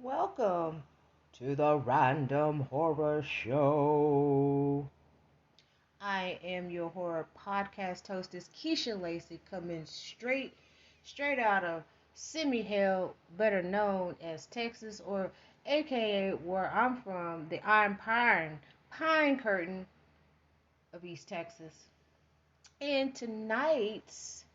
Welcome to the Random Horror Show. I am your horror podcast hostess, Keisha Lacey, coming straight out of Semi Hill, better known as Texas, or AKA where I'm from, the Iron Pine Curtain of East Texas. And tonight's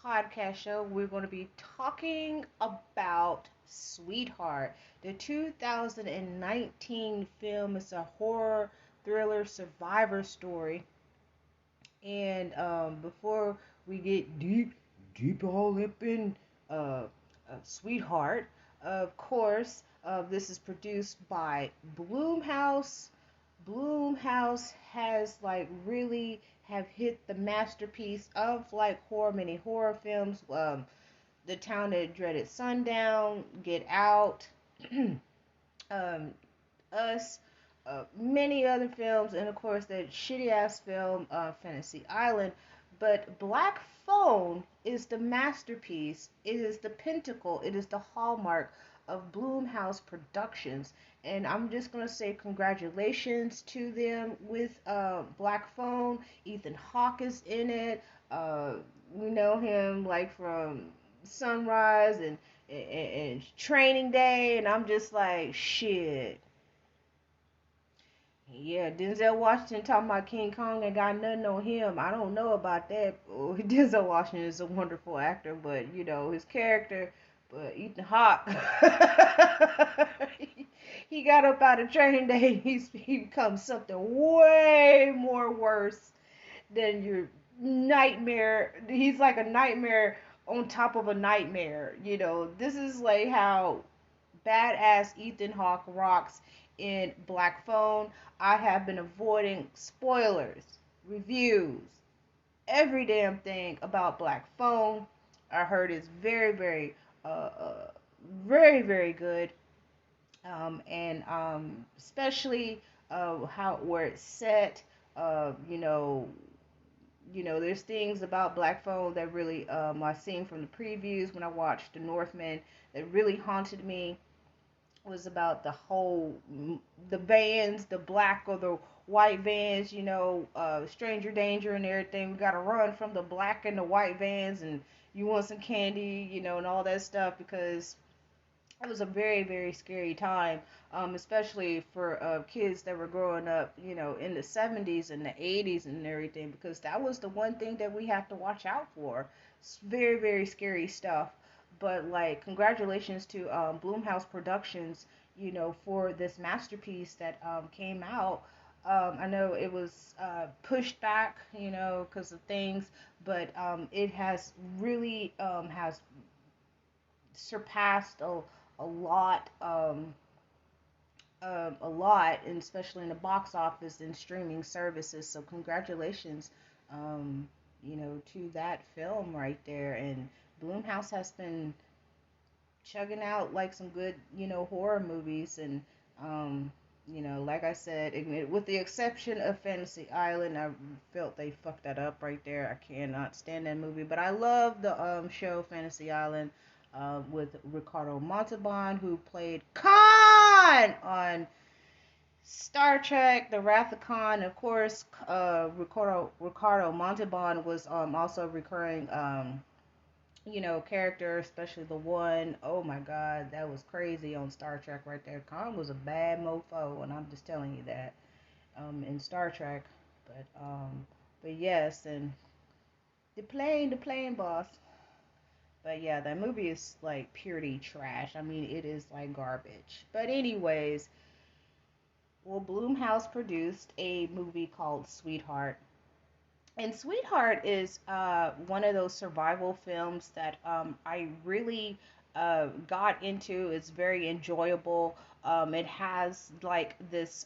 podcast show, we're going to be talking about Sweetheart, the 2019 film. It's a horror thriller survivor story. And before we get deep all up in uh, Sweetheart, of course, this is produced by Blumhouse. Blumhouse has like really have hit the masterpiece of like many horror films. The Town That Dreaded Sundown, Get Out, um, Us, many other films, and of course that shitty ass film, Fantasy Island. But Black Phone is the masterpiece. It is the pinnacle. It is the hallmark of Blumhouse Productions. And I'm just gonna say congratulations to them with Black Phone. Ethan Hawke is in it. We know him like from Sunrise and Training Day, and I'm just like shit. Yeah, Denzel Washington talking about King Kong ain't got nothing on him. I don't know about that. Oh, Denzel Washington is a wonderful actor, but you know his character. But Ethan Hawke, he got up out of Training Day. He becomes something way more worse than your nightmare. He's like a nightmare on top of a nightmare. You know, this is like how badass Ethan Hawke rocks in Black Phone. I have been avoiding spoilers, reviews, every damn thing about Black Phone. I heard it's very good, and especially how where it's set. You know, there's things about Black Phone that really I seen from the previews when I watched The Northman that really haunted me. Was about the vans, the black or the white vans, stranger danger and everything. We gotta run from the black and the white vans, and you want some candy, and all that stuff, because it was a very, very scary time, especially for kids that were growing up, in the 70s and the 80s and everything, because that was the one thing that we have to watch out for. It's very, very scary stuff. But, like, congratulations to Blumhouse Productions, for this masterpiece that came out. I know it was pushed back, because of things, but it has really has surpassed a lot, and especially in the box office and streaming services. So congratulations, to that film right there. And Bloomhouse has been chugging out like some good, horror movies, and like I said, with the exception of Fantasy Island, I felt they fucked that up right there. I cannot stand that movie, but I love the show Fantasy Island, with Ricardo Montalban, who played Khan on Star Trek: The Wrath of Khan. Of course, Ricardo Montalban was also a recurring character, especially the one, oh my god, that was crazy on Star Trek right there. Khan was a bad mofo, and I'm just telling you that, in Star Trek. But yes, and the plane boss. But yeah, that movie is like purely trash. I mean, it is like garbage. But anyways, well, Bloomhouse produced a movie called Sweetheart. And Sweetheart is one of those survival films that I really got into. It's very enjoyable. It has like this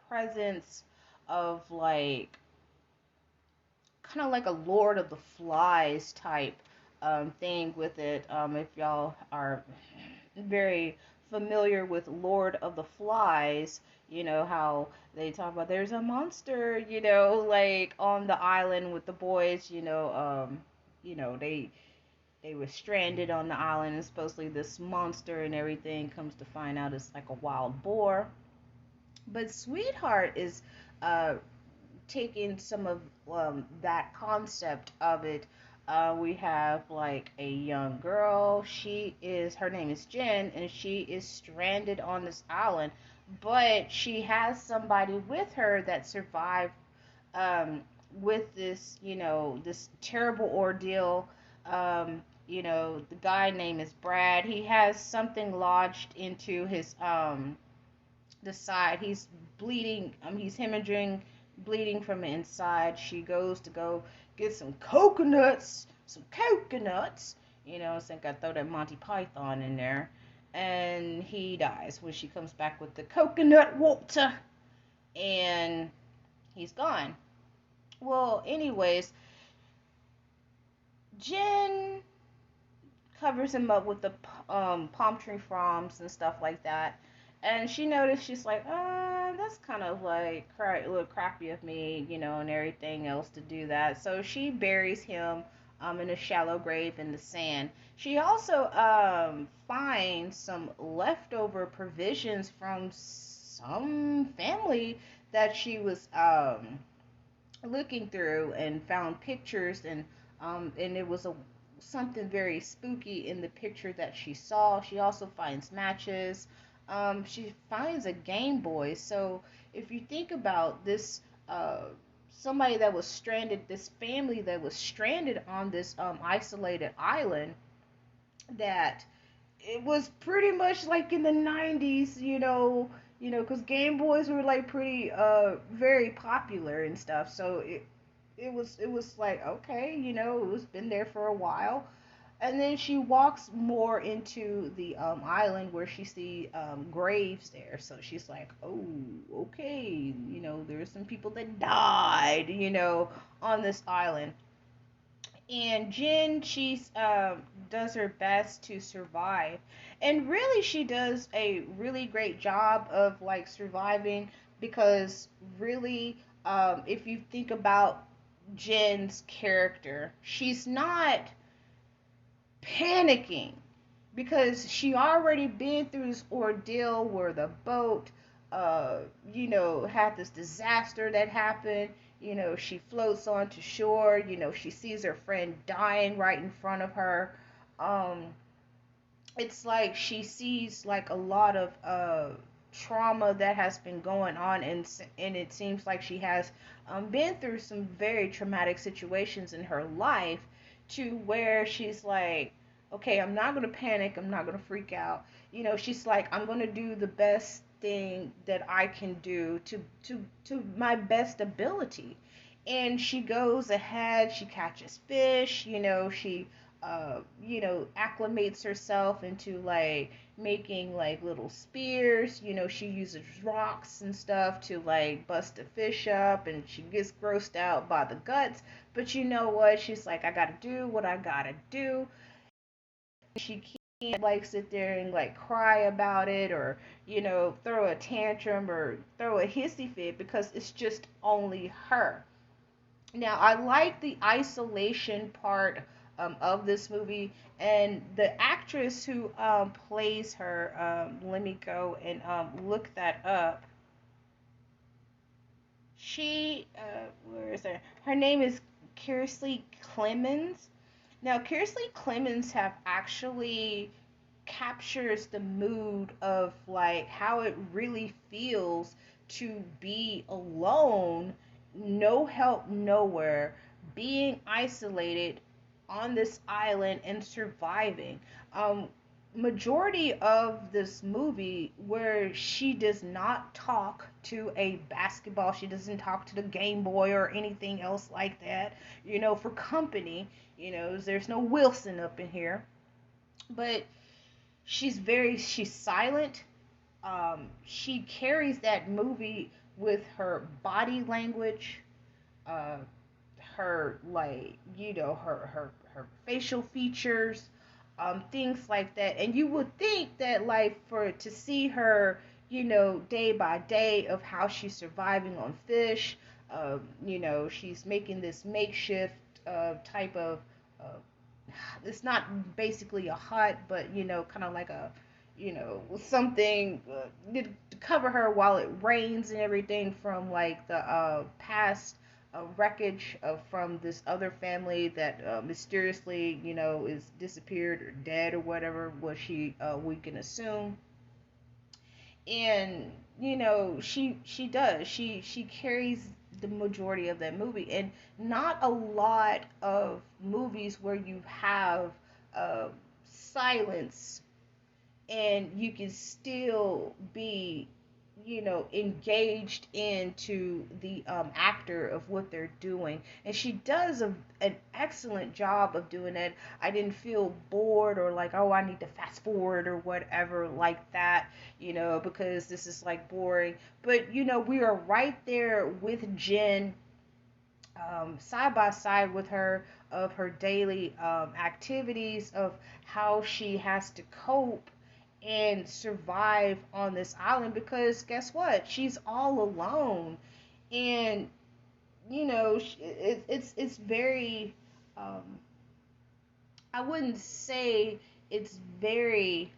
presence of like kind of like a Lord of the Flies type thing with it. If y'all are very familiar with Lord of the Flies, you know how they talk about there's a monster, like on the island with the boys, they they were stranded on the island, and supposedly this monster and everything comes to find out it's like a wild boar. But Sweetheart is uh, taking some of that concept of it. We have like a young girl. Her name is Jenn, and she is stranded on this island, but she has somebody with her that survived um, with this, this terrible ordeal. The guy name is Brad. He has something lodged into his the side. He's bleeding. He's hemorrhaging, bleeding from the inside. She goes to go get some coconuts. Some coconuts. I think I throw that Monty Python in there. And he dies when she comes back with the coconut water. And he's gone. Well, anyways, Jen covers him up with the palm tree fronds and stuff like that. And she noticed, she's like, that's kind of like a little crappy of me, and everything else to do that. So she buries him in a shallow grave in the sand. She also finds some leftover provisions from some family that she was looking through, and found pictures, and it was something very spooky in the picture that she saw. She also finds matches. She finds a Game Boy. So if you think about this, somebody that was stranded, this family that was stranded on this isolated island, that it was pretty much like in the 90s, because Game Boys were like pretty very popular and stuff. So it was like, okay, it was been there for a while. And then she walks more into the island where she sees graves there. So she's like, oh, okay, there's some people that died, on this island. And Jen, she's does her best to survive, and really she does a really great job of like surviving, because really, if you think about Jen's character, she's not panicking, because she already been through this ordeal where the boat, had this disaster that happened. She floats onto shore. She sees her friend dying right in front of her. Um, it's like she sees like a lot of trauma that has been going on, and it seems like she has been through some very traumatic situations in her life, to where she's like, okay, I'm not gonna panic, I'm not gonna freak out. She's like, I'm gonna do the best thing that I can do to my best ability. And she goes ahead, she catches fish, she acclimates herself into like making like little spears. She uses rocks and stuff to like bust the fish up, and she gets grossed out by the guts. But you know what? She's like, I gotta do what I gotta do. She can't like sit there and like cry about it, or throw a tantrum or throw a hissy fit, because it's just only her. Now, I like the isolation part of this movie, and the actress who plays her, let me go and look that up. Where is her? Her name is Kiersey Clemons. Now, Kiersey Clemons have actually captures the mood of like how it really feels to be alone, no help nowhere, being isolated on this island and surviving. Majority of this movie, where she does not talk to a basketball, she doesn't talk to the Game Boy or anything else like that, for company. There's no Wilson up in here, but she's silent. She carries that movie with her body language, uh, her like her facial features, things like that. And you would think that like for to see her, day by day of how she's surviving on fish, she's making this makeshift type of it's not basically a hut, but kind of like a, something to cover her while it rains and everything from like the past wreckage from this other family that mysteriously, is disappeared or dead or whatever. What we can assume. And she does, she carries the majority of that movie. And not a lot of movies where you have uh, silence and you can still be, engaged into the actor of what they're doing. And she does an excellent job of doing it. I didn't feel bored or like, oh, I need to fast forward or whatever like that, because this is like boring. But, we are right there with Jenn, side by side with her, of her daily activities, of how she has to cope and survive on this island, because guess what? She's all alone. And it's very, um, I wouldn't say it's very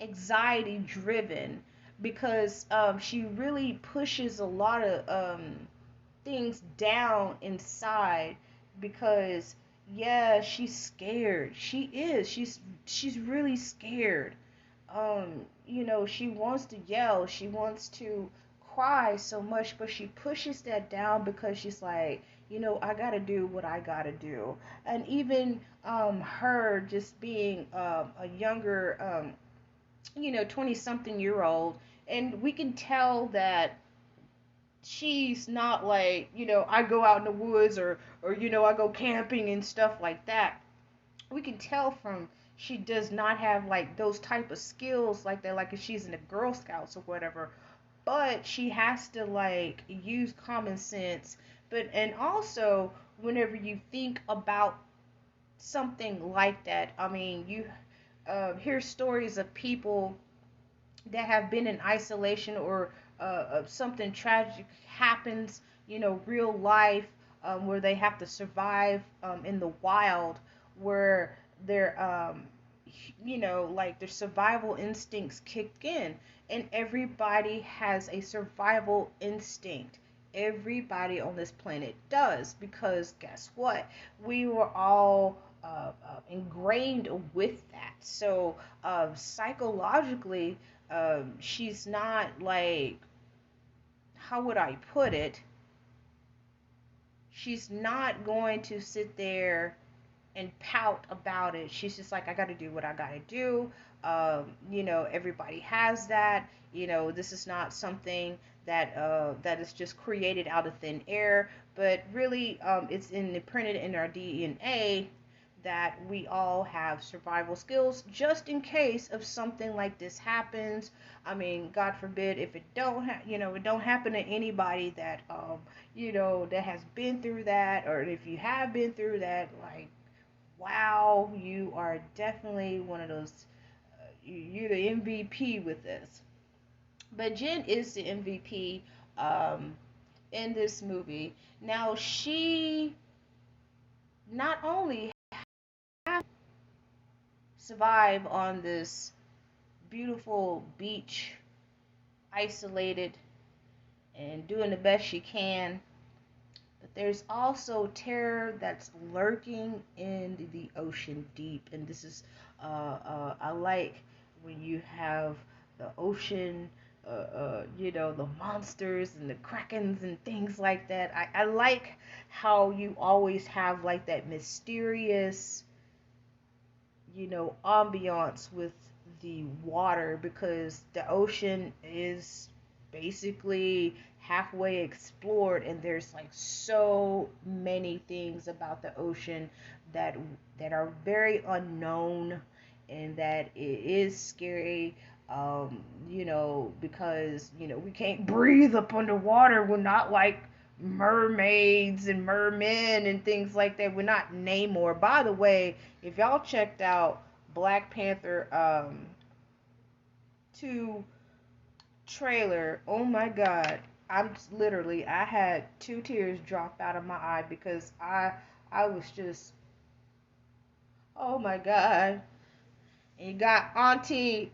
anxiety driven, because she really pushes a lot of things down inside, because yeah, she's scared. She's really scared. She wants to yell, she wants to cry so much, but she pushes that down because she's like, I gotta do what I gotta do. And even her just being a younger 20 something year old, and we can tell that she's not like, I go out in the woods, or I go camping and stuff like that. We can tell from, she does not have like those type of skills like that, like if she's in the Girl Scouts or whatever. But she has to like use common sense. But and also, whenever you think about something like that, I mean, you hear stories of people that have been in isolation, or something tragic happens, real life, where they have to survive in the wild, where their like their survival instincts kicked in. And everybody has a survival instinct. Everybody on this planet does, because guess what? We were all ingrained with that. So psychologically, she's not like, how would I put it? She's not going to sit there and pout about it. She's just like, I got to do what I got to do. Everybody has that. This is not something that is just created out of thin air, but really, it's imprinted in our DNA that we all have survival skills just in case of something like this happens. I mean, God forbid if it don't it don't happen to anybody that that has been through that, or if you have been through that, like, wow, you are definitely one of those, you're the MVP with this. But Jenn is the MVP in this movie. Now, she not only survive on this beautiful beach, isolated and doing the best she can, but there's also terror that's lurking in the ocean deep. And this is, I like when you have the ocean, the monsters and the krakens and things like that. I like how you always have like that mysterious, ambiance with the water, because the ocean is basically halfway explored, and there's like so many things about the ocean that are very unknown, and that it is scary. Because we can't breathe up underwater. We're not like mermaids and mermen and things like that. We're not Namor. By the way, if y'all checked out Black Panther 2 trailer, oh my god, I had two tears drop out of my eye, because I was just Oh my God. And you got Auntie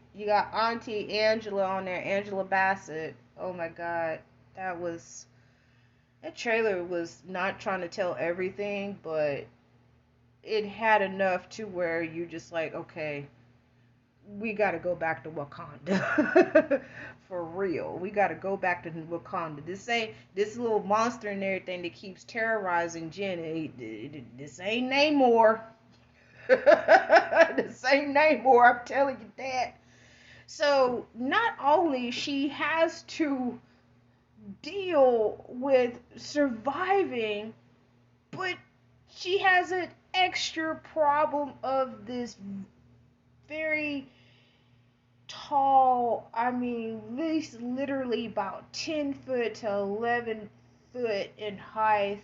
Angela on there, Angela Bassett. Oh my God. That was that trailer was not trying to tell everything, but it had enough to where you just like, okay, we got to go back to Wakanda. For real. We got to go back to Wakanda. This little monster and everything that keeps terrorizing Jen. This ain't Namor. This ain't Namor. I'm telling you that. So not only she has to deal with surviving, but she has an extra problem of this very tall, I mean, this literally about 10 foot to 11 foot in height,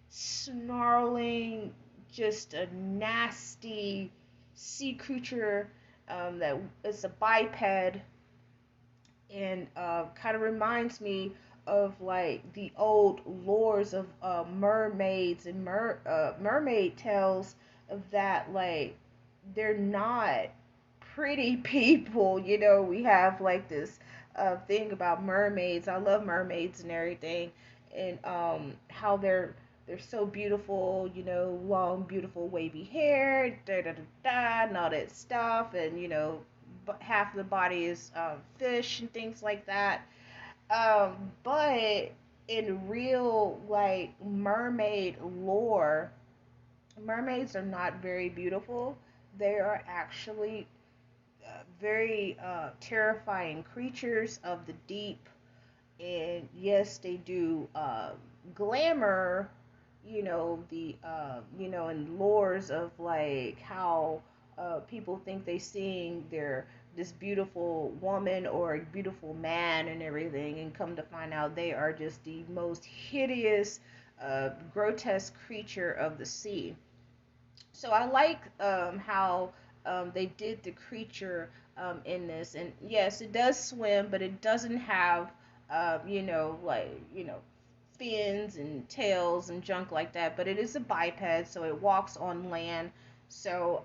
snarling, just a nasty sea creature that is a biped, and kind of reminds me of like the old lores of mermaids and mermaid tales of that, like they're not pretty people. We have like this thing about mermaids. I love mermaids and everything, and how they're so beautiful, long, beautiful, wavy hair, da da da da, and all that stuff, and half of the body is fish and things like that. But in real like mermaid lore, mermaids are not very beautiful. They are actually very terrifying creatures of the deep, and yes, they do glamour, the and lores of like how people think they seeing this beautiful woman or a beautiful man and everything, and come to find out they are just the most hideous, grotesque creature of the sea. So I like how they did the creature in this, and yes, it does swim, but it doesn't have like fins and tails and junk like that. But it is a biped, so it walks on land. So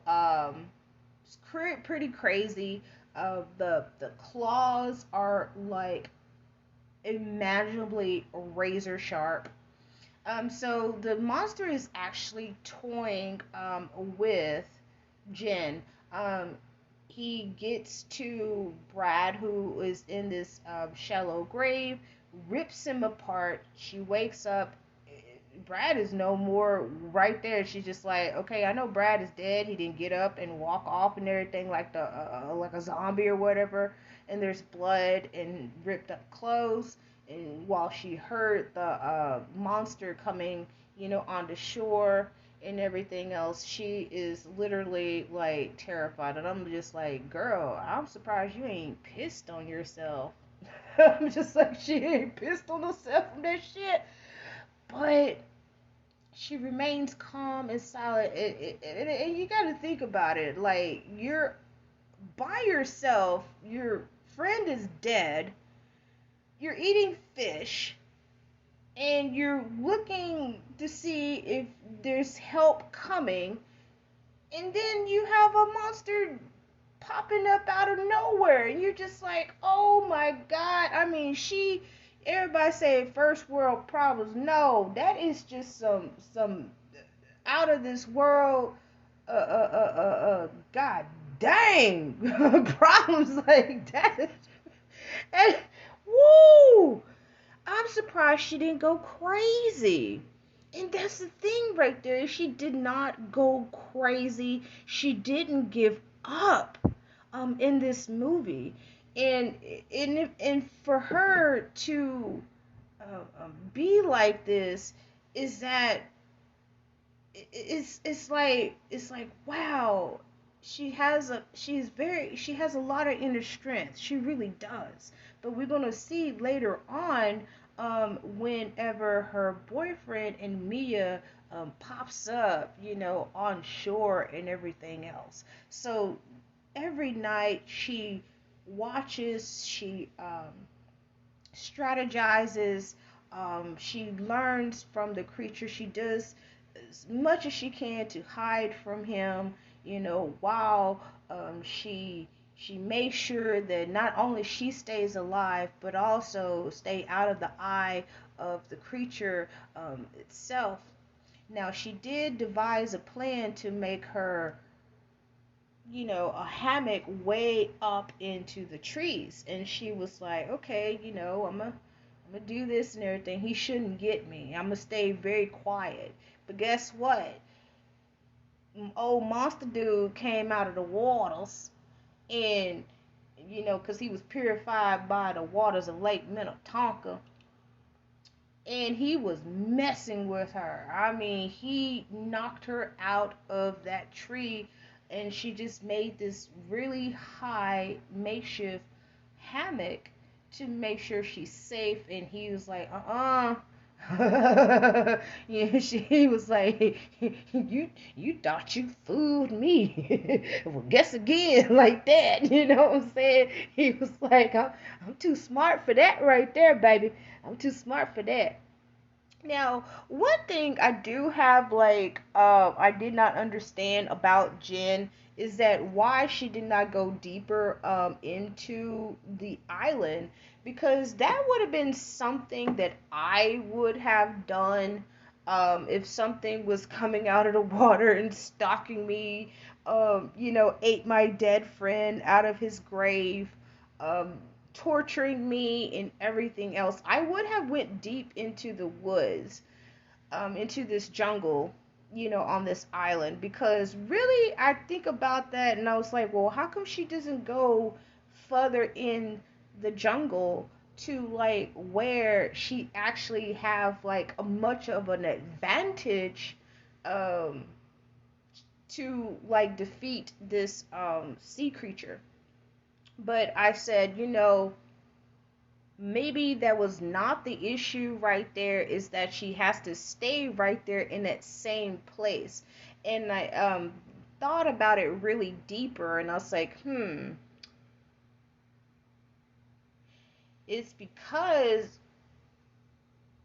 it's pretty crazy. The claws are like imaginably razor sharp. So the monster is actually toying with Jen. Um, he gets to Brad, who is in this shallow grave, rips him apart. She wakes up. Brad is no more right there. She's just like, okay, I know Brad is dead. He didn't get up and walk off and everything like the like a zombie or whatever. And there's blood and ripped up clothes. And while she heard the monster coming, on the shore and everything else, she is literally like terrified. And I'm just like, girl, I'm surprised you ain't pissed on yourself. I'm just like, she ain't pissed on herself from that shit. But she remains calm and silent. And you got to think about it. Like, you're by yourself, your friend is dead, you're eating fish, and you're looking to see if there's help coming, and then you have a monster popping up out of nowhere, and you're just like, oh my God. I mean, everybody say first world problems. No, that is just some out of this world, god dang, problems like that. And woo, I'm surprised she didn't go crazy. And that's the thing right there. She did not go crazy. She didn't give up in this movie. And for her to be like this, is that it's like wow, she has a lot of inner strength. She really does. But we're gonna see later on, whenever her boyfriend and Mia pops up, on shore and everything else. So every night she watches, she strategizes, she learns from the creature. She does as much as she can to hide from him, while she makes sure that not only she stays alive, but also stay out of the eye of the creature itself. Now, she did devise a plan to make her, a hammock way up into the trees. And she was like, okay, I'm gonna do this and everything. He shouldn't get me. I'm gonna stay very quiet. But guess what? Old monster dude came out of the waters, and because he was purified by the waters of Lake Minnetonka, and he was messing with her. I mean, he knocked her out of that tree, and she just made this really high makeshift hammock to make sure she's safe. And he was like, yeah, she was like, you thought you fooled me. Well, guess again, like that. You know what I'm saying? He was like, I'm too smart for that right there, baby. I'm too smart for that. Now, one thing I do have, like, I did not understand about Jenn is that why she did not go deeper into the island, because that would have been something that I would have done if something was coming out of the water and stalking me, ate my dead friend out of his grave, um, torturing me and everything else. I would have went deep into the woods, into this jungle, on this island, because really I think about that and I was like, well, how come she doesn't go further in the jungle to like where she actually have like a much of an advantage um to like defeat this sea creature. But I said, maybe that was not the issue right there, is that she has to stay right there in that same place. And I thought about it really deeper, and I was like, it's because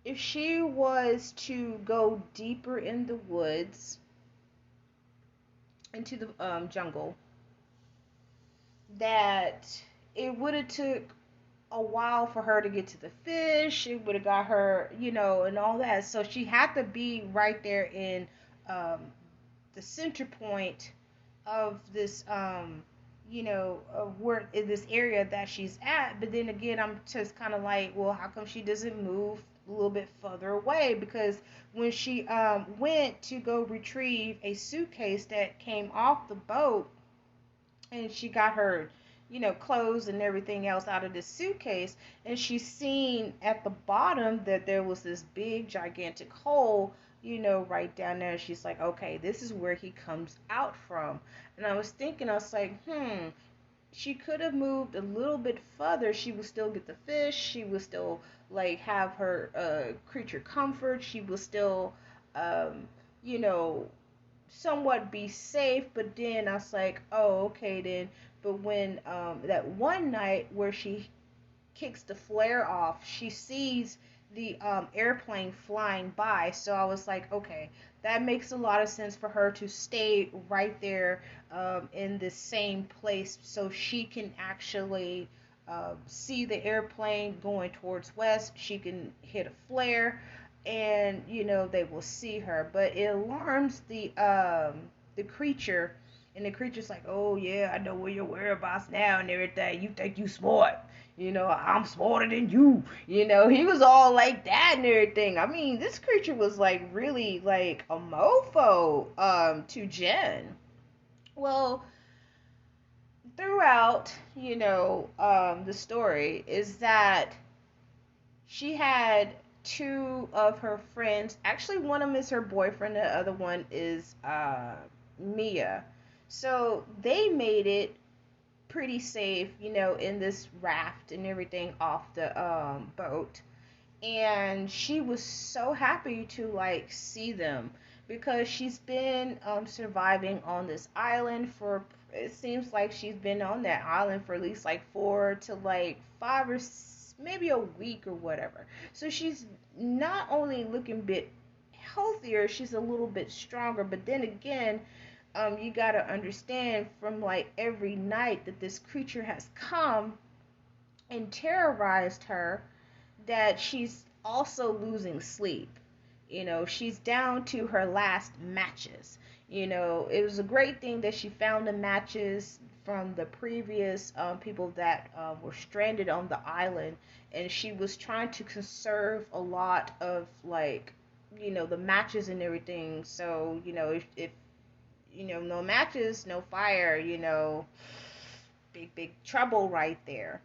if she was to go deeper in the woods, into the jungle, that it would have took a while for her to get to the fish. It would have got her, and all that. So she had to be right there in um, the center point of this, where in this area that she's at. But then again, I'm just kind of like, well, how come she doesn't move a little bit further away? Because when she went to go retrieve a suitcase that came off the boat, and she got her clothes and everything else out of this suitcase, and she seen at the bottom that there was this big gigantic hole, right down there. She's like, okay, this is where he comes out from. And I was thinking, I was like, she could have moved a little bit further. She would still get the fish, she would still like have her creature comfort, she would still you know somewhat be safe. But then I was like, oh, okay then. But when that one night where she kicks the flare off, she sees the airplane flying by. So I was like, okay, that makes a lot of sense for her to stay right there in the same place, so she can actually see the airplane going towards west. She can hit a flare, and they will see her. But it alarms the creature, and the creature's like, oh yeah, I know where your whereabouts now and everything. You think you smart. I'm smarter than you. He was all like that and everything. I mean, this creature was like really like a mofo to Jenn. Well, throughout, the story is that she had two of her friends. Actually, one of them is her boyfriend, the other one is Mia. So they made it pretty safe, in this raft and everything off the boat. And she was so happy to like see them, because she's been surviving on this island for, it seems like she's been on that island for at least like 4 to like 5 or maybe a week or whatever. So she's not only looking a bit healthier, she's a little bit stronger. But then again, you gotta understand from like every night that this creature has come and terrorized her, that she's also losing sleep. She's down to her last matches. It was a great thing that she found the matches from the previous people that were stranded on the island, and she was trying to conserve a lot of, like, the matches and everything. So, if no matches, no fire, big trouble right there.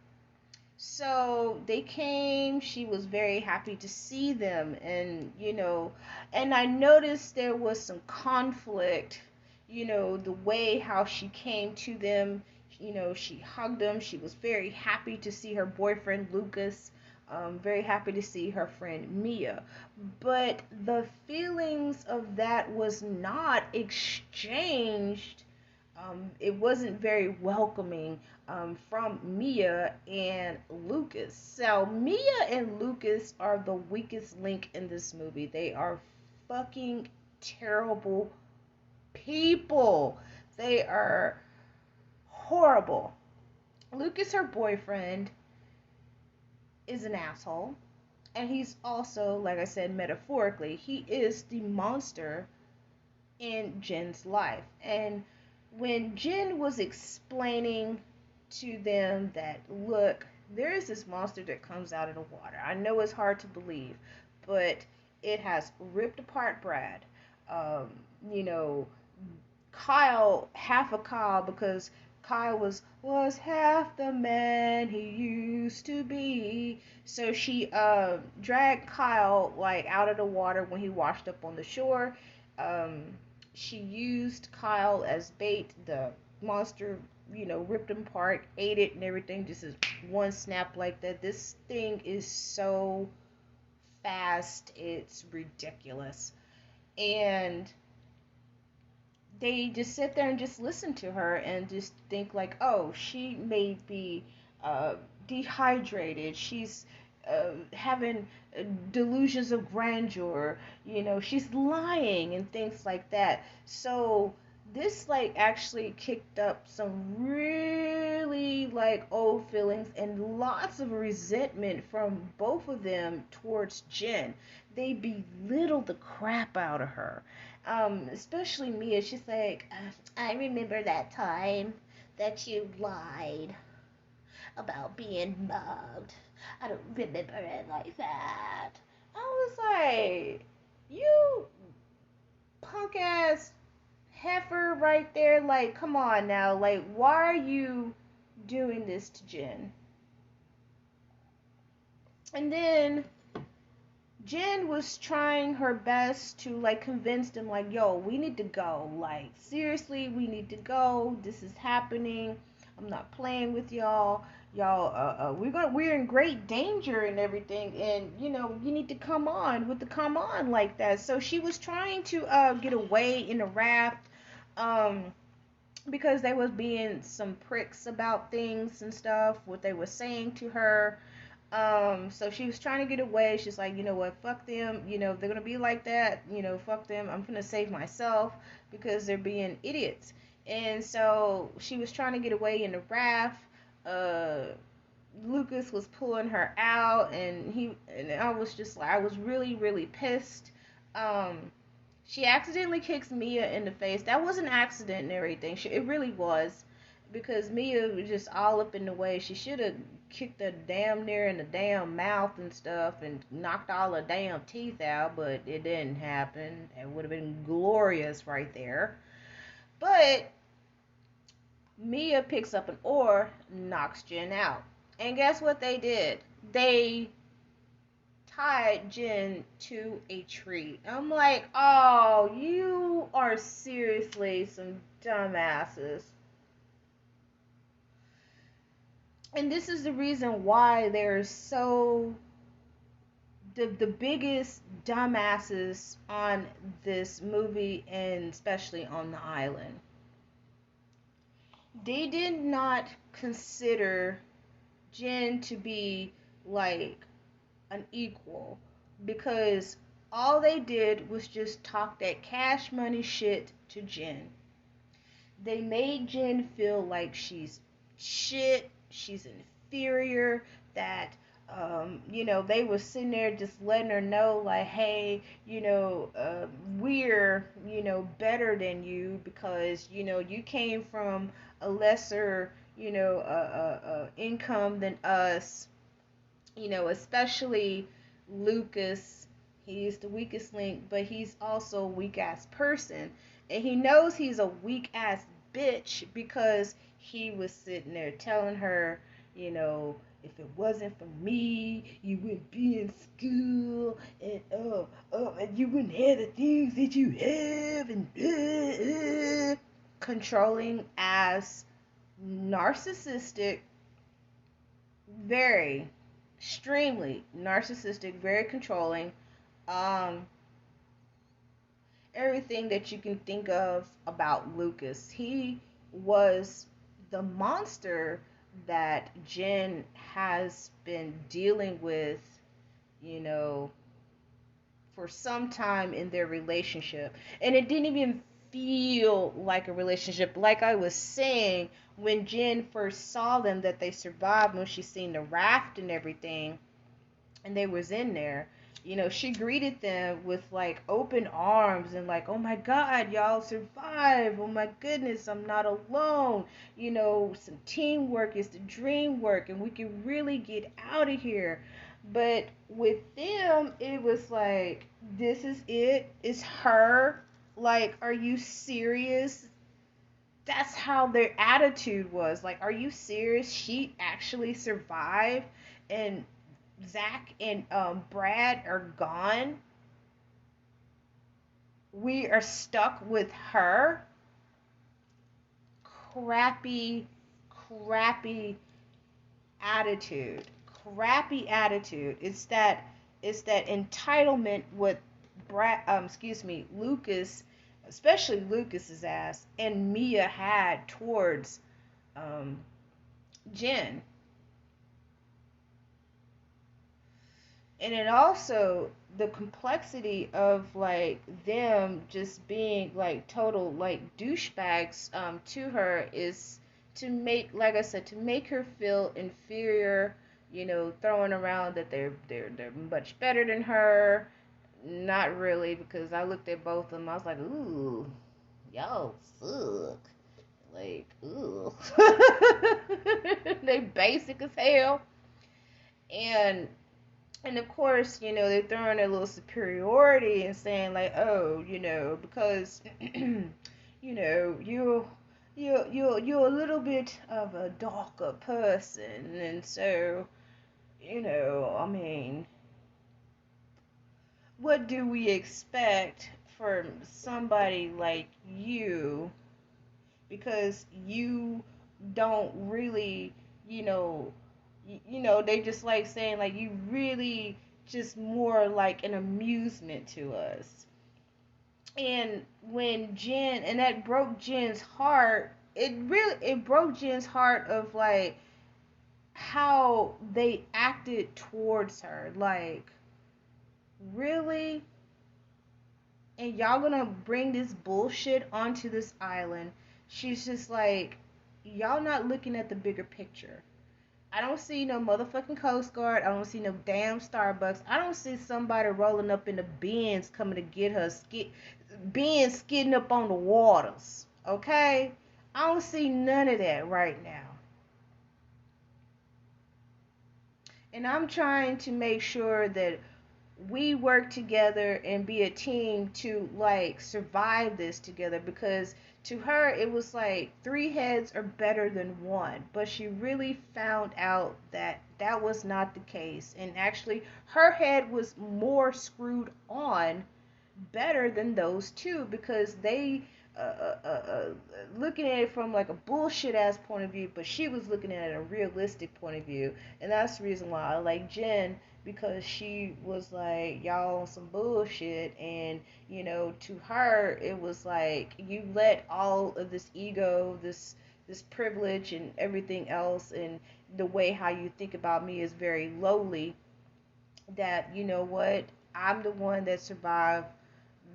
So they came, she was very happy to see them, and I noticed there was some conflict, the way how she came to them. She hugged them. She was very happy to see her boyfriend Lucas, very happy to see her friend Mia. But the feelings of that was not exchanged. It wasn't very welcoming from Mia and Lucas. So Mia and Lucas are the weakest link in this movie. They are fucking terrible people. They are horrible. Lucas, her boyfriend, is an asshole. And he's also, like I said, metaphorically, he is the monster in Jen's life. And when Jenn was explaining to them that, look, there is this monster that comes out of the water. I know it's hard to believe, but it has ripped apart Brad. Um, you know, Kyle, half of Kyle, because Kyle was half the man he used to be. So she dragged Kyle like out of the water when he washed up on the shore. Um, she used Kyle as bait. The monster, ripped him apart, ate it and everything. Just as one snap like that. This thing is so fast, it's ridiculous. And they just sit there and just listen to her and just think like, oh, she may be dehydrated. She's having delusions of grandeur. She's lying and things like that. So this like actually kicked up some really like old feelings and lots of resentment from both of them towards Jenn. They belittled the crap out of her. Especially Mia. She's like, I remember that time that you lied about being mugged. I don't remember it like that. I was like, you punk ass heifer right there. Like, come on now. Like, why are you doing this to Jenn? And then Jenn was trying her best to like convince them like, yo, we need to go. Like, seriously, we need to go. This is happening. I'm not playing with y'all. Y'all, we're in great danger and everything. And you need to come on with the come on like that. So she was trying to get away in a raft, because they was being some pricks about things and stuff. What they were saying to her. So she was trying to get away. She's like, you know what, fuck them. If they're gonna be like that, fuck them. I'm gonna save myself because they're being idiots. And so she was trying to get away in the raft. Lucas was pulling her out, and I was just like, I was really, really pissed. She accidentally kicks Mia in the face. That was an accident and everything. It really was, because Mia was just all up in the way. She should have kicked her damn near in the damn mouth and stuff and knocked all her damn teeth out, but it didn't happen. It would have been glorious right there. But Mia picks up an oar, knocks Jenn out. And guess what they did? They tied Jenn to a tree. I'm like, oh, you are seriously some dumbasses. And this is the reason why there's so the biggest dumbasses on this movie, and especially on the island. They did not consider Jenn to be like an equal, because all they did was just talk that cash money shit to Jenn. they made Jen feel like she's shit, she's inferior, that they were sitting there just letting her know, like, hey, we're, better than you because, you came from a lesser, income than us, especially Lucas. He's the weakest link, but he's also a weak ass person. And he knows he's a weak ass bitch because he was sitting there telling her, if it wasn't for me, you wouldn't be in school, and you wouldn't have the things that you have, and controlling ass, narcissistic, very extremely narcissistic, very controlling. Um, Everything that you can think of about Lucas. He was the monster that Jen has been dealing with, you know, for some time in their relationship. And it didn't even feel like a relationship. Like I was saying, when Jen first saw them, that they survived, when she seen the raft and everything, and they was in there, she greeted them with like open arms and like, oh my God, y'all survived, oh my goodness, I'm not alone, some teamwork is the dream work, and we can really get out of here. But with them, it was like, this is it's her, like, are you serious? That's how their attitude was. Like, are you serious? She actually survived, and Zach and Brad are gone. We are stuck with her. Crappy, crappy attitude. Crappy attitude. It's that entitlement with Lucas, especially Lucas's ass, and Mia had towards um, Jen. And it also, the complexity of like them just being like total like douchebags to her, is to make, like I said, to make her feel inferior, throwing around that they're much better than her. Not really, because I looked at both of them, I was like, ooh, y'all suck. Like, ooh. They basic as hell. And of course, they're throwing a little superiority and saying like, oh, because you're a little bit of a darker person, and so, I mean, what do we expect from somebody like you? Because you don't really, you know, they just like saying like, you really just more like an amusement to us. And when Jen, and that broke Jen's heart, it broke Jen's heart of like how they acted towards her. Like, really? And y'all gonna bring this bullshit onto this island? She's just like, y'all not looking at the bigger picture. I don't see no motherfucking Coast Guard. I don't see no damn Starbucks. I don't see somebody rolling up in the bins coming to get her, bins skidding up on the waters. Okay? I don't see none of that right now. And I'm trying to make sure that we work together and be a team to like survive this together, because to her it was like three heads are better than one, but she really found out that that was not the case, and actually her head was more screwed on better than those two, because they looking at it from like a bullshit ass point of view, but she was looking at it a realistic point of view. And that's the reason why I like Jen, because she was like, y'all on some bullshit, and to her it was like, you let all of this ego, this privilege and everything else, and the way how you think about me is very lowly, that what, I'm the one that survived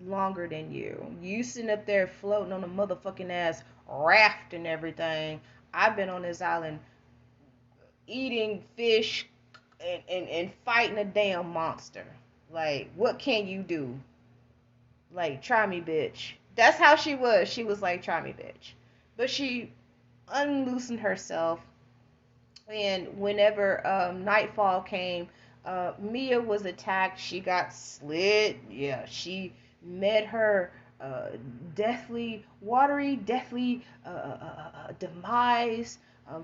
longer than you. You sitting up there floating on a motherfucking ass raft and everything. I've been on this island eating fish and fighting a damn monster. Like, what can you do? Like, try me, bitch. That's how she was. She was like, try me, bitch. But she unloosened herself, and whenever nightfall came, Mia was attacked. She got slit. Yeah, she met her uh, deathly demise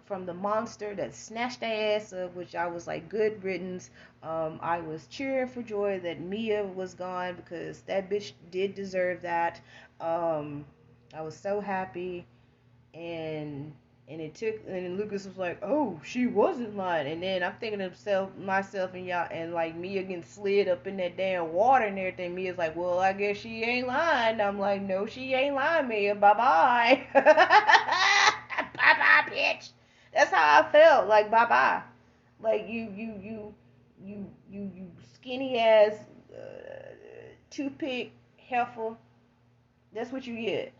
from the monster that snatched their ass up, which I was like, good riddance. I was cheering for joy that Mia was gone because that bitch did deserve that. I was so happy, and it took, and Lucas was like, oh, she wasn't lying. And then I'm thinking to myself and y'all, and like Mia getting slid up in that damn water and everything. Mia's like, well, I guess she ain't lying. I'm like, no, she ain't lying, Mia. Bye bye. Bye bye, bitch. That's how I felt. Like, bye bye. Like, you skinny ass toothpick heifer. That's what you get.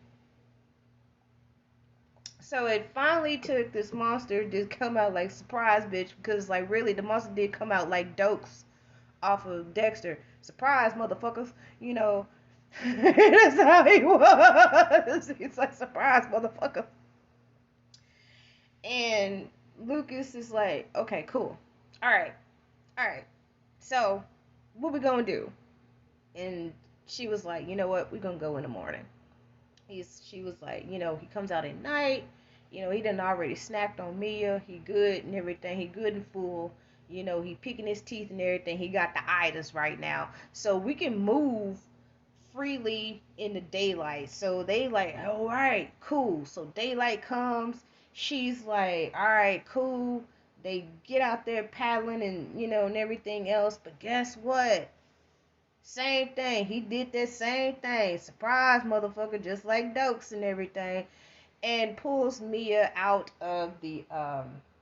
So it finally took this monster to come out like surprise, bitch, because like really the monster did come out like Dokes off of Dexter. Surprise, motherfuckers. You know, that's how he was. He's like, surprise, motherfucker. And Lucas is like, okay, cool. All right, all right. So what we gonna do? And she was like, you know what? We gonna go in the morning. She was like, he comes out at night. He done already snacked on Mia. He good and everything. He good and full. He picking his teeth and everything. He got the itis right now. So we can move freely in the daylight. So they like, all right, cool. So daylight comes. She's like, all right, cool. They get out there paddling and everything else. But guess what? Same thing. He did that same thing. Surprise, motherfucker, just like Dokes and everything. And pulls Mia out of the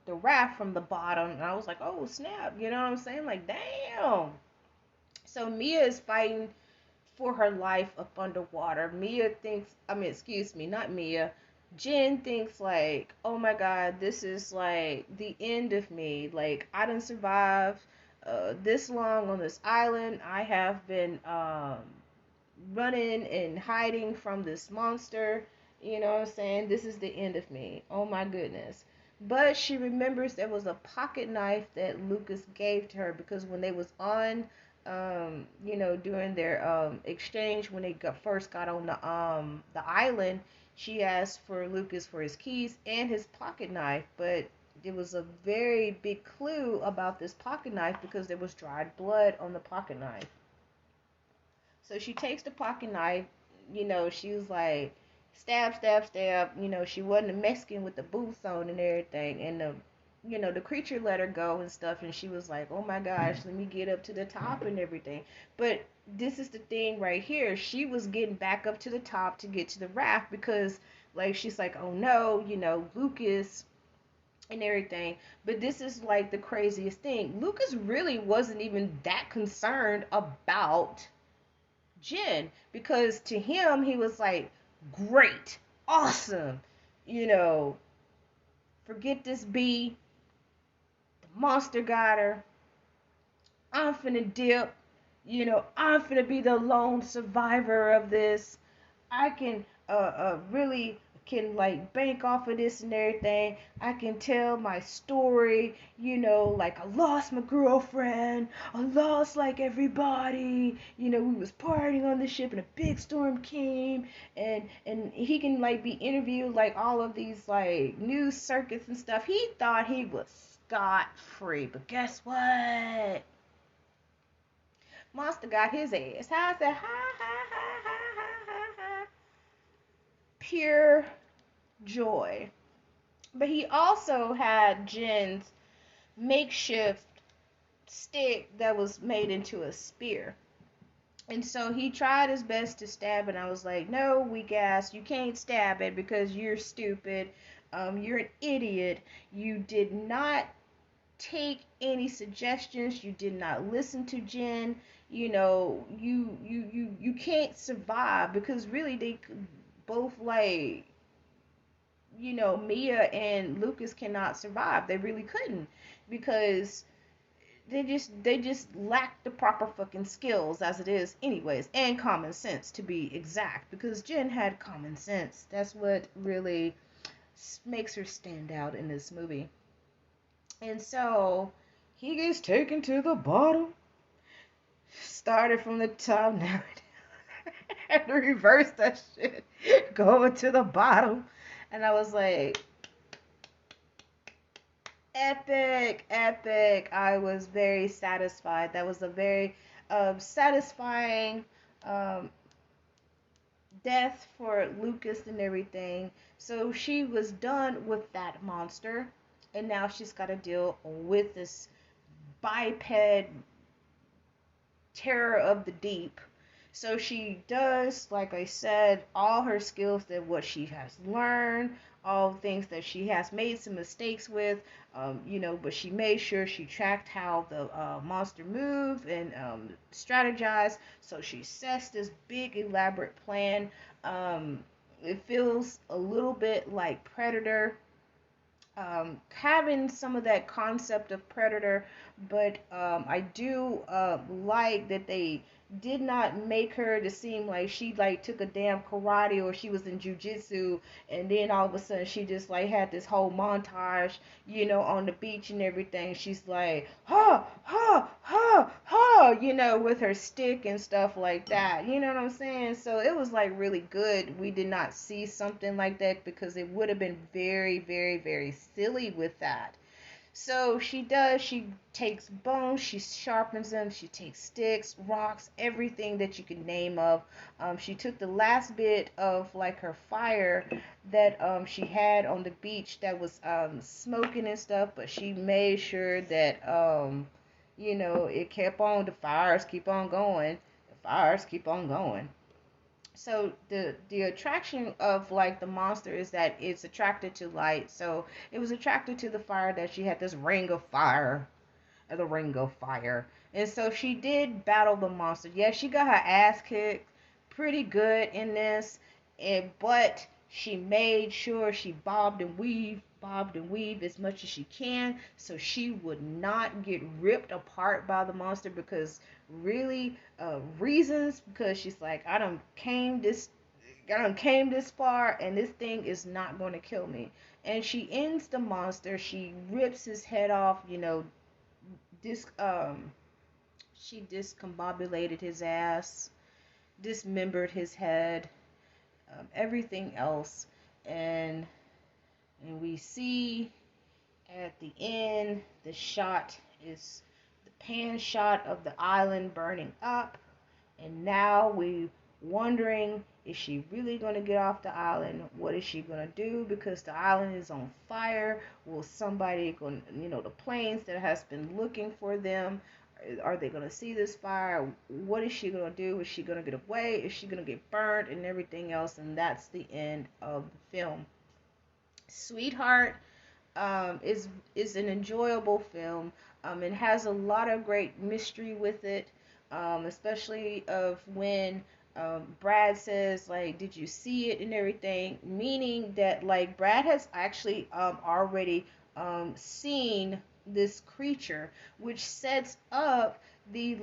raft from the bottom. And I was like, oh, snap. You know what I'm saying? Like, damn. So Mia is fighting for her life up underwater. Mia thinks, excuse me, not Mia. Jenn thinks like, oh my God, this is like the end of me. Like, I didn't survive this long on this island. I have been running and hiding from this monster. You know what I'm saying? This is the end of me. Oh my goodness. But she remembers there was a pocket knife that Lucas gave to her because when they was on, during their exchange when they first got on the island, she asked for Lucas for his keys and his pocket knife. But there was a very big clue about this pocket knife because there was dried blood on the pocket knife. So she takes the pocket knife, she was like, stab, stab, stab. She wasn't a Mexican with the boots on and everything. And the creature let her go and stuff. And she was like, oh my gosh, let me get up to the top and everything. But this is the thing right here. She was getting back up to the top to get to the raft because, like, she's like, oh no, Lucas and everything. But this is like the craziest thing. Lucas really wasn't even that concerned about Jenn, because to him he was like, great, awesome, forget this bee, the monster got her, I'm finna dip, I'm finna be the lone survivor of this. I can really can like bank off of this and everything. I can tell my story, like I lost my girlfriend, I lost like everybody, we was partying on the ship and a big storm came, and he can like be interviewed like all of these like news circuits and stuff. He thought he was scot free, but guess what? Monster got his ass. How I said, ha ha ha ha ha ha ha. Pure joy. But he also had Jenn's makeshift stick that was made into a spear. And so he tried his best to stab it. And I was like, no, weak ass, you can't stab it because you're stupid. You're an idiot. You did not take any suggestions. You did not listen to Jenn. You can't survive because really they both like Mia and Lucas cannot survive. They really couldn't, because they just lack the proper fucking skills as it is anyways, and common sense, to be exact, because Jen had common sense. That's what really makes her stand out in this movie. And so he gets taken to the bottom, started from the top, now had to reverse that shit, going to the bottom. And I was like, epic, epic. I was very satisfied. That was a very satisfying um, death for Lucas and everything. So she was done with that monster, and now she's got to deal with this biped terror of the deep. So she does, like I said, all her skills, that what she has learned, all things that she has made some mistakes with, but she made sure she tracked how the monster moved and strategized. So she sets this big elaborate plan. It feels a little bit like Predator, having some of that concept of Predator, but I do like that they did not make her to seem like she like took a damn karate or she was in jujitsu, and then all of a sudden she just like had this whole montage, on the beach and everything. She's like, ha, ha, ha, ha, with her stick and stuff like that. You know what I'm saying? So it was like really good. We did not see something like that, because it would have been very, very, very silly with that. So she takes bones, she sharpens them, she takes sticks, rocks, everything that you can name of. She took the last bit of like her fire that she had on the beach that was smoking and stuff, but she made sure that it kept on, the fires keep on going, the fires keep on going. So the attraction of like the monster is that it's attracted to light. So it was attracted to the fire, that she had this ring of fire, the ring of fire. And so she did battle the monster. Yeah, she got her ass kicked pretty good in this, but she made sure she bobbed and weaved as much as she can, so she would not get ripped apart by the monster. Because really, reasons, because she's like, I done came this far, and this thing is not going to kill me. And she ends the monster. She rips his head off. Dis she discombobulated his ass, dismembered his head, everything else, and we see at the end the shot is the pan shot of the island burning up, and now we wondering, is she really going to get off the island? What is she going to do? Because the island is on fire. Will somebody going, the planes that has been looking for them, are they going to see this fire? What is she going to do? Is she going to get away? Is she going to get burned and everything else? And that's the end of the film. Sweetheart is an enjoyable film. It has a lot of great mystery with it, especially of when Brad says, like, did you see it and everything, meaning that like Brad has actually already seen this creature, which sets up the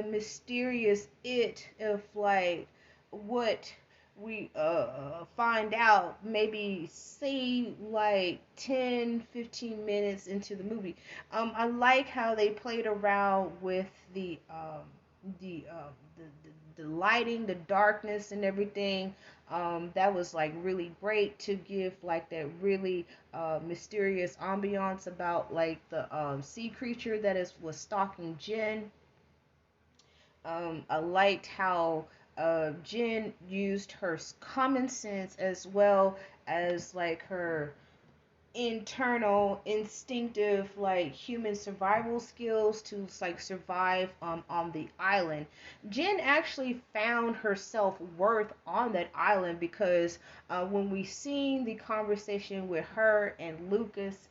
mysterious it of like what we find out, maybe say like 10-15 minutes into the movie. I like how they played around with the, uh, the lighting, the darkness and everything. That was like really great to give like that really mysterious ambiance about like the sea creature that was stalking Jen. I liked how Jen used her common sense as well as like her internal instinctive like human survival skills to like survive on the island. Jen actually found her self-worth on that island, because when we seen the conversation with her and Lucas,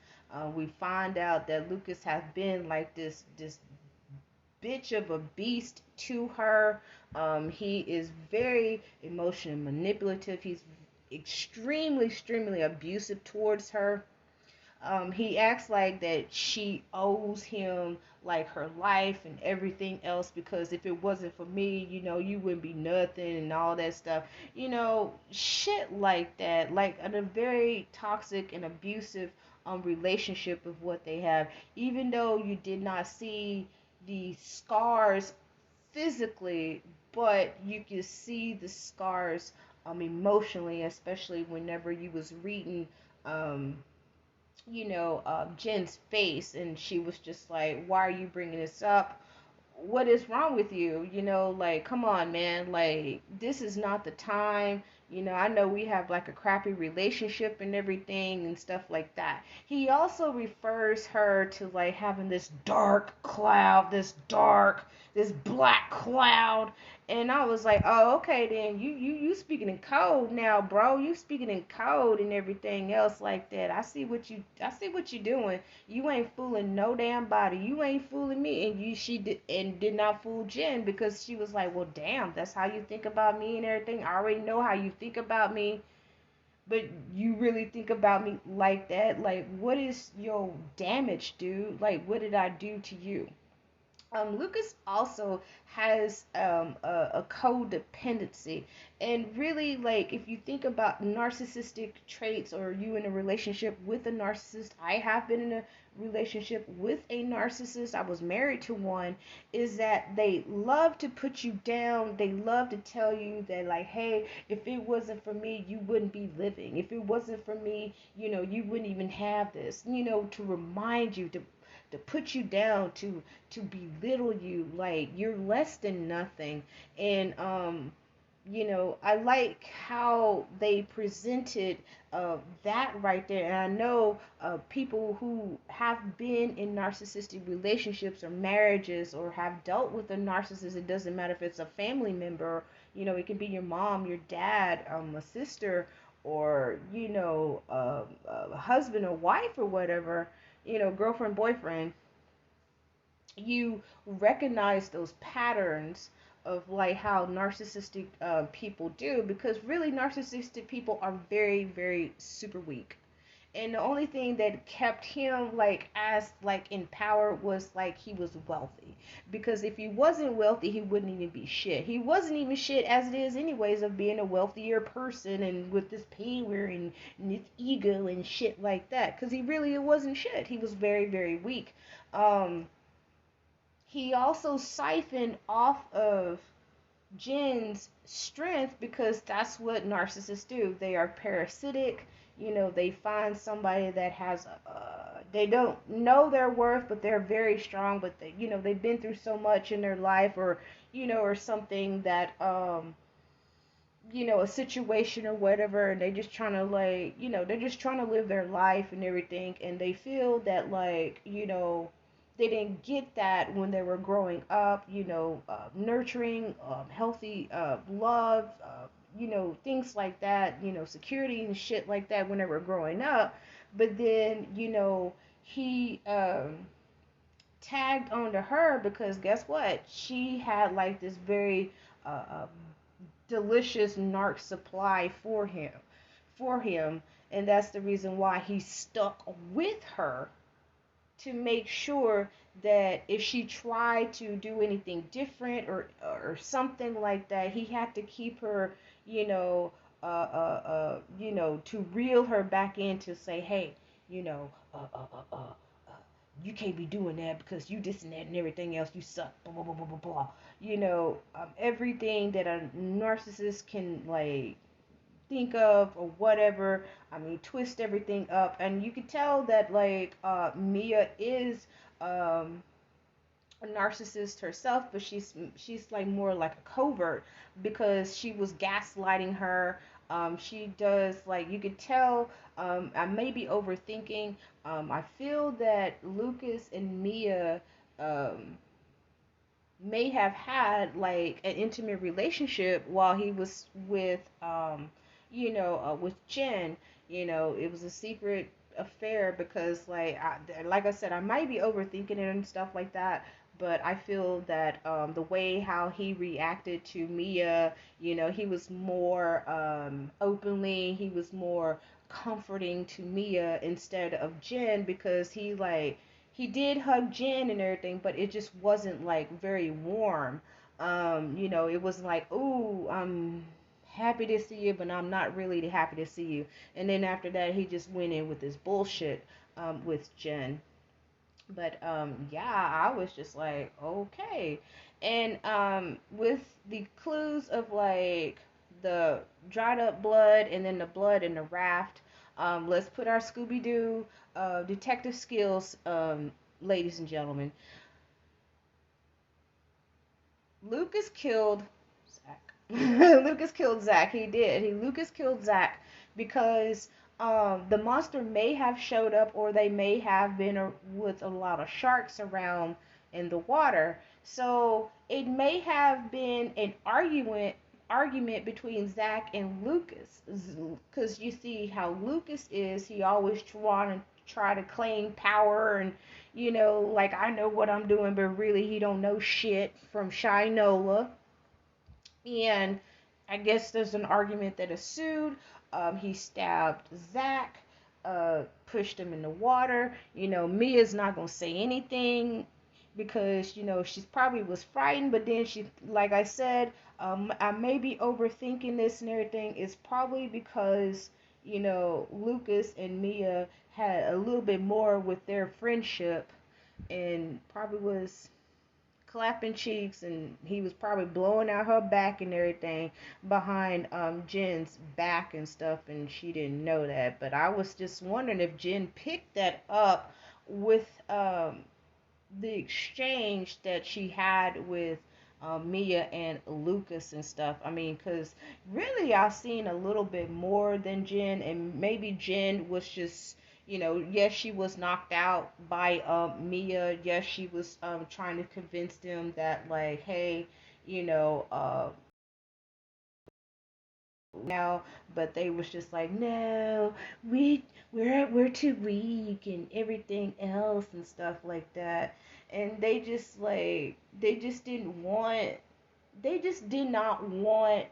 we find out that Lucas has been like this bitch of a beast to her. He is very emotionally manipulative. extremely abusive towards her. He acts like that she owes him like her life and everything else, because if it wasn't for me, you wouldn't be nothing and all that stuff. Shit like that. Like a very toxic and abusive relationship of what they have. Even though you did not see the scars physically, but you can see the scars emotionally, especially whenever you was reading um Jen's face, and she was just like, why are you bringing this up? What is wrong with you? Like, come on, man. Like, this is not the time. I know we have like a crappy relationship and everything and stuff like that. He also refers her to like having this dark cloud, this black cloud. And I was like, oh, okay, then you speaking in code now, bro. You speaking in code and everything else like that. I see what you doing. You ain't fooling no damn body. You ain't fooling me. And she did not fool Jen, because she was like, well, damn, that's how you think about me and everything. I already know how you think about me, but you really think about me like that? Like, what is your damage, dude? Like, what did I do to you? Lucas also has a codependency, and really, like, if you think about narcissistic traits, or you in a relationship with a narcissist, I have been in a relationship with a narcissist. I was married to one. Is that they love to put you down. They love to tell you that, like, hey, if it wasn't for me, you wouldn't be living. If it wasn't for me, you wouldn't even have this. To remind you, to put you down, to belittle you, like you're less than nothing. And I like how they presented that right there. And I know people who have been in narcissistic relationships or marriages, or have dealt with a narcissist. It doesn't matter if it's a family member. It can be your mom, your dad, a sister, or a husband or wife or whatever. Girlfriend, boyfriend. You recognize those patterns of like how narcissistic people do, because really narcissistic people are very, very super weak. And the only thing that kept him like as like in power was like he was wealthy, because if he wasn't wealthy he wouldn't even be shit. He wasn't even shit as it is anyways, of being a wealthier person and with this power and this ego and shit like that, because he really wasn't shit. He was very, very weak. um he also siphoned off of Jen's strength, because that's what narcissists do. They are parasitic. They find somebody that has they don't know their worth, but they're very strong. But they've been through so much in their life, or or something that a situation or whatever, and they just trying to like they're just trying to live their life and everything, and they feel that like they didn't get that when they were growing up, nurturing, healthy love, things like that, security and shit like that when they were growing up. But then, he tagged onto her, because guess what? She had like this very uh, delicious narc supply for him, and that's the reason why he stuck with her, to make sure that if she tried to do anything different, or something like that, he had to keep her, to reel her back in, to say, hey, you know, you can't be doing that because you this and that and everything else. You suck. Blah blah blah blah blah blah. Everything that a narcissist can like think of or whatever. I mean, twist everything up, and you can tell that like Mia is a narcissist herself, but she's like more like a covert, because she was gaslighting her. She does like you could tell. I may be overthinking. I feel that Lucas and Mia may have had like an intimate relationship while he was with Jen. It was a secret affair, because like I said, I might be overthinking it and stuff like that, but I feel that the way how he reacted to Mia, he was more openly, he was more comforting to Mia instead of Jenn, because he did hug Jenn and everything, but it just wasn't like very warm. It was like, "Ooh, I'm happy to see you, but I'm not really happy to see you." And then after that, he just went in with this bullshit with Jenn. But yeah, I was just like, okay. And with the clues of like the dried up blood and then the blood in the raft, let's put our Scooby Doo detective skills, ladies and gentlemen. Lucas killed Zach. Lucas killed Zach. He did. Lucas killed Zach because the monster may have showed up, or they may have been with a lot of sharks around in the water. So it may have been an argument between Zach and Lucas, because you see how Lucas is. He always try to claim power, and like, I know what I'm doing, but really he don't know shit, from Shinola. And I guess there's an argument that ensued. He stabbed Zach, pushed him in the water. Mia's not gonna say anything because she's probably was frightened, but then she, like I said, I may be overthinking this and everything. It's probably because Lucas and Mia had a little bit more with their friendship, and probably was clapping cheeks, and he was probably blowing out her back and everything behind Jen's back and stuff, and she didn't know that. But I was just wondering if Jenn picked that up with the exchange that she had with Mia and Lucas and stuff. I mean, because really I've seen a little bit more than Jenn, and maybe Jenn was just, yes, she was knocked out by Mia. Yes, she was trying to convince them that, like, hey, you know, uh, now, but they was just like, no, we're too weak and everything else and stuff like that. And they just didn't want, they just did not want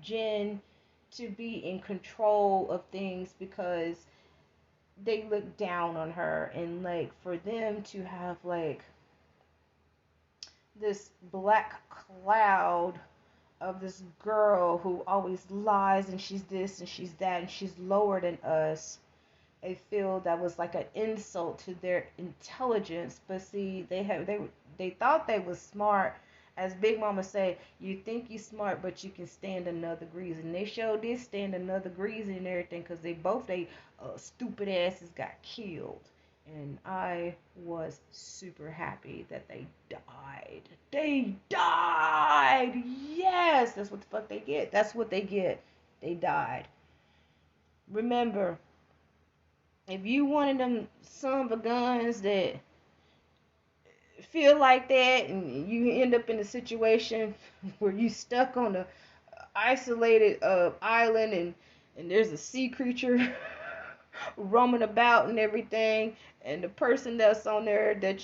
Jenn to be in control of things, because they looked down on her. And like, for them to have like this black cloud of this girl who always lies, and she's this and she's that and she's lower than us, I feel that was like an insult to their intelligence. But see, they thought they was smart. As Big Mama say, you think you smart, but you can stand another grease. And they sure did stand another grease and everything, because they stupid asses got killed. And I was super happy that they died. They died! Yes! That's what the fuck they get. That's what they get. They died. Remember, if you one of them son of a guns that feel like that, and you end up in a situation where you stuck on a isolated island, and there's a sea creature roaming about and everything, and the person that's on there that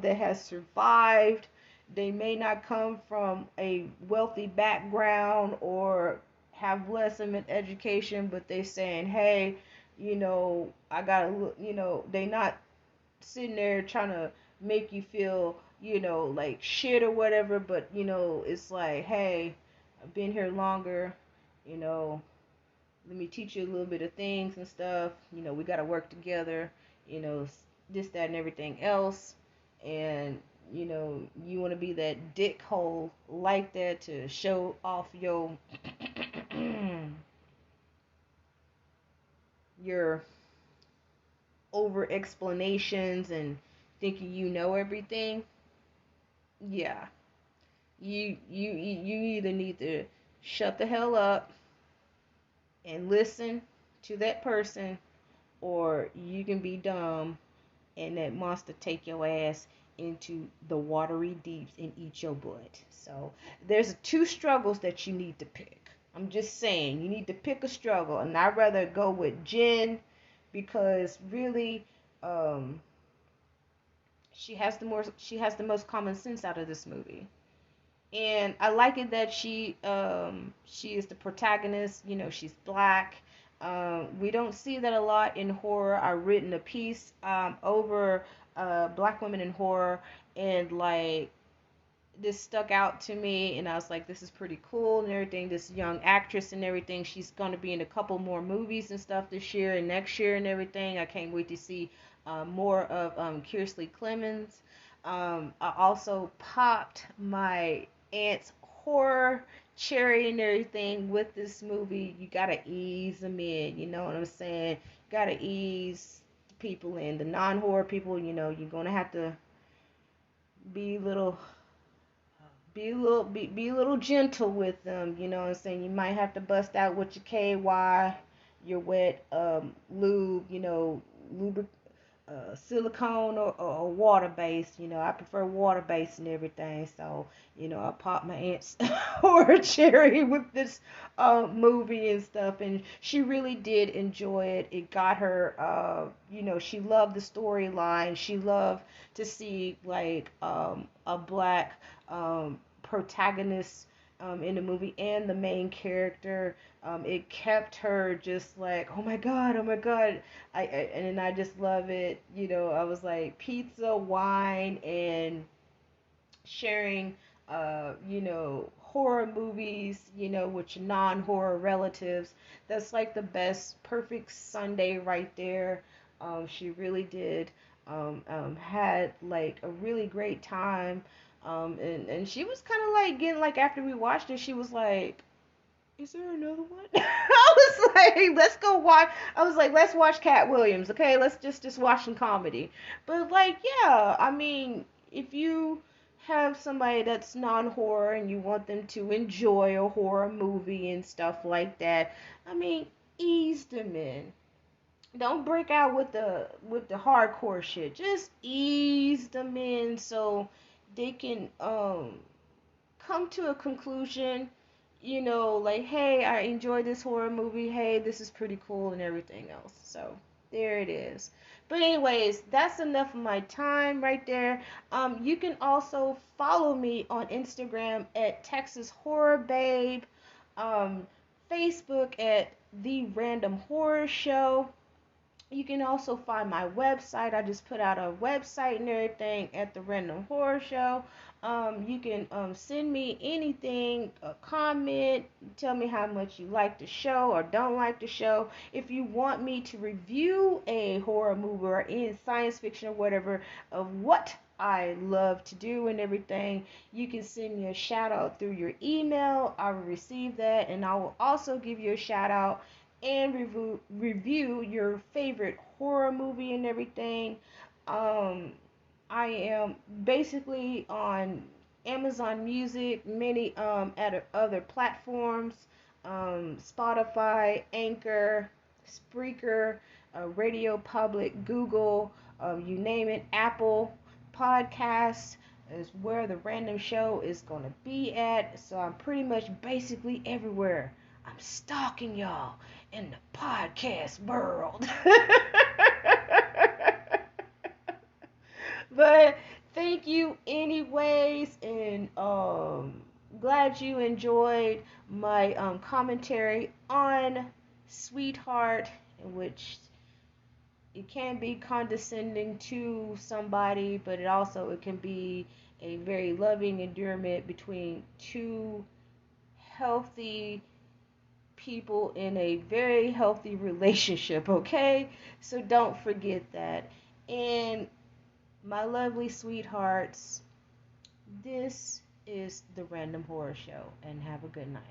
that has survived, they may not come from a wealthy background or have less of an education, but they saying, hey, I gotta look, they not sitting there trying to make you feel, like shit or whatever, but it's like, hey, I've been here longer, you know, let me teach you a little bit of things and stuff. We got to work together, this, that, and everything else. And, you want to be that dick hole like that to show off your over explanations and thinking you know everything. Yeah. You either need to shut the hell up and listen to that person, or you can be dumb and that monster take your ass into the watery deeps and eat your butt. So there's two struggles that you need to pick. I'm just saying, you need to pick a struggle, and I'd rather go with Jenn, because really, She has the most common sense out of this movie. And I like it that she is the protagonist. You know, she's black. We don't see that a lot in horror. I've written a piece over black women in horror, and like this stuck out to me, and I was like, this is pretty cool and everything. This young actress and everything, she's going to be in a couple more movies and stuff this year and next year and everything. I can't wait to see more of Kiersey Clemens. I also popped my aunt's horror cherry and everything with this movie. You gotta ease them in, you know what I'm saying? You gotta ease people in. The non-horror people, you know, you're gonna have to be little be a little gentle with them, you know what I'm saying? You might have to bust out with your KY, your wet lube, you know, silicone or water based. You know, I prefer water based and everything. So, you know, I popped my aunt's horror cherry with this movie and stuff, and she really did enjoy it. It got her, you know, she loved the storyline. She loved to see like a black protagonist in the movie and the main character. It kept her just like, oh my god, oh my god. And I just love it. You know, I was like pizza, wine, and sharing, you know, horror movies, you know, with your non-horror relatives. That's like the best, perfect Sunday right there. She really did. Had like a really great time. And she was kind of like getting like after we watched it, she was like, is there another one? I was like, let's go watch. I was like, let's watch Cat Williams, okay? Let's just watch some comedy. But like, yeah, I mean, if you have somebody that's non-horror and you want them to enjoy a horror movie and stuff like that, I mean, ease them in. Don't break out with the hardcore shit. Just ease them in so they can come to a conclusion, you know, like, hey, I enjoyed this horror movie. Hey, this is pretty cool and everything else. So there it is. But anyways, that's enough of my time right there. You can also follow me on Instagram at Texas Horror Babe, um, Facebook at The Random Horror Show. You can also find my website. I just put out a website and everything at the Random Horror Show. You can send me anything, a comment, tell me how much you like the show or don't like the show. If you want me to review a horror movie or any science fiction or whatever of what I love to do and everything, you can send me a shout out through your email. I will receive that, and I will also give you a shout out and review your favorite horror movie and everything. Um, I am basically on Amazon Music, many at other platforms, Spotify, Anchor, Spreaker, Radio Public, Google, you name it, Apple Podcasts is where the random show is going to be at. So I'm pretty much basically everywhere. I'm stalking y'all in the podcast world. But thank you anyways, and glad you enjoyed my commentary on Sweetheart, in which it can be condescending to somebody, but it can be a very loving endearment between two healthy people in a very healthy relationship, okay? So don't forget that. And my lovely sweethearts, this is the Random Horror Show, and have a good night.